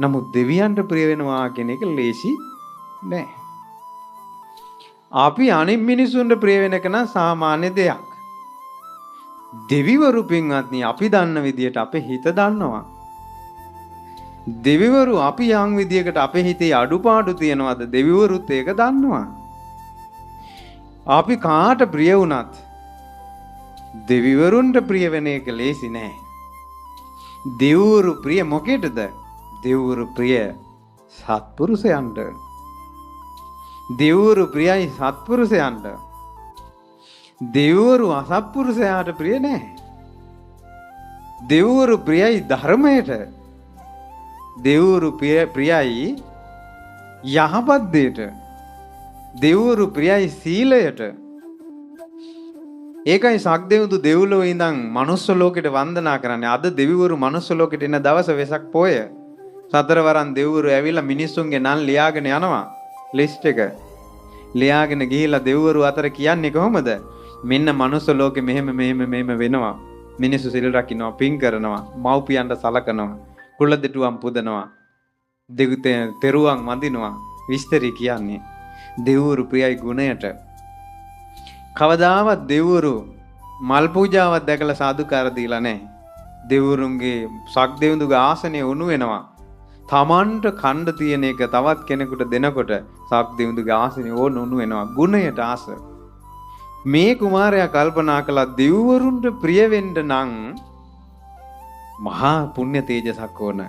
නමුත් දෙවියන්ට ප්‍රිය වෙනවා කියන එක ලේසි නෑ. අපි අනිත් මිනිසුන්ට ප්‍රිය වෙන එක නම් සාමාන්‍ය දෙයක්. දෙවිවරු පින්වත්නි අපි දන්න විදියට අපේ හිත දන්නවා. දෙවිවරු අපි යම් විදියකට අපේ හිතේ අඩුපාඩු තියනවාද දෙවිවරුත් ඒක දන්නවා. අපි කාට ප්‍රිය වුණත් දෙවිවරුන්ට ප්‍රිය වෙන එක ලේසි නෑ. දෙවිවරු ප්‍රිය මොකේදද? දෙවිවරු ප්‍රිය සත්පුරුෂයන්ට. දෙවිවරු ප්‍රියයි සත්පුරුෂයන්ට. දෙවිවරු අසත්පුරුෂයාට ප්‍රිය නෑ. දෙවිවරු ප්‍රියයි ධර්මයට. දෙවිවරු ප්‍රියයි යහපත් දෙයට. දෙවිවරු ප්‍රියයි සීලයට. ඒකයි සක්දෙවිඳු දෙව්ලොව ඉඳන් මනුස්ස ලෝකෙට වන්දනා කරන්නේ. අද දෙවිවරු මනුස්ස ලෝකෙට එන දවස වෙසක් පොය. සතරවරන් දෙවිවරු ඇවිල්ලා මිනිස්සුන්ගේ නම් ලියාගෙන යනවා. ලිස්ට් එක ලියාගෙන ගිහිල්ලා දෙවිවරු අතර කියන්නේ කොහොමද? මෙන්න මනුස්ස ලෝකෙ මෙහෙම වෙනවා. මිනිස්සු සිල් රකින්නවා, පින් කරනවා, මව්පියන්ට සලකනවා, කුල දෙටුවම් පුදනවා, තෙරුවන් වඳිනවා. විස්තරي කියන්නේ දෙවිවරු ප්‍රියයි ගුණයට. කවදාවත් දෙවිවරු මල් පූජාවක් දැකලා සාදුකාර දීලා නැහැ. දෙවිවරුන්ගේ සක්දෙවිඳුගේ ආසනය උණු වෙනවා. තමන්ට ඛණ්ඩ තියෙන එක තවත් කෙනෙකුට දෙනකොට සක්දෙවිඳුගේ ආසනය උණු වෙනවා. ගුණයට ආස. මේ කුමාරයා කල්පනා කළා දෙවිවරුන්ට ප්‍රිය වෙන්න නම් මහා පුණ්‍ය තේජසක් ඕන.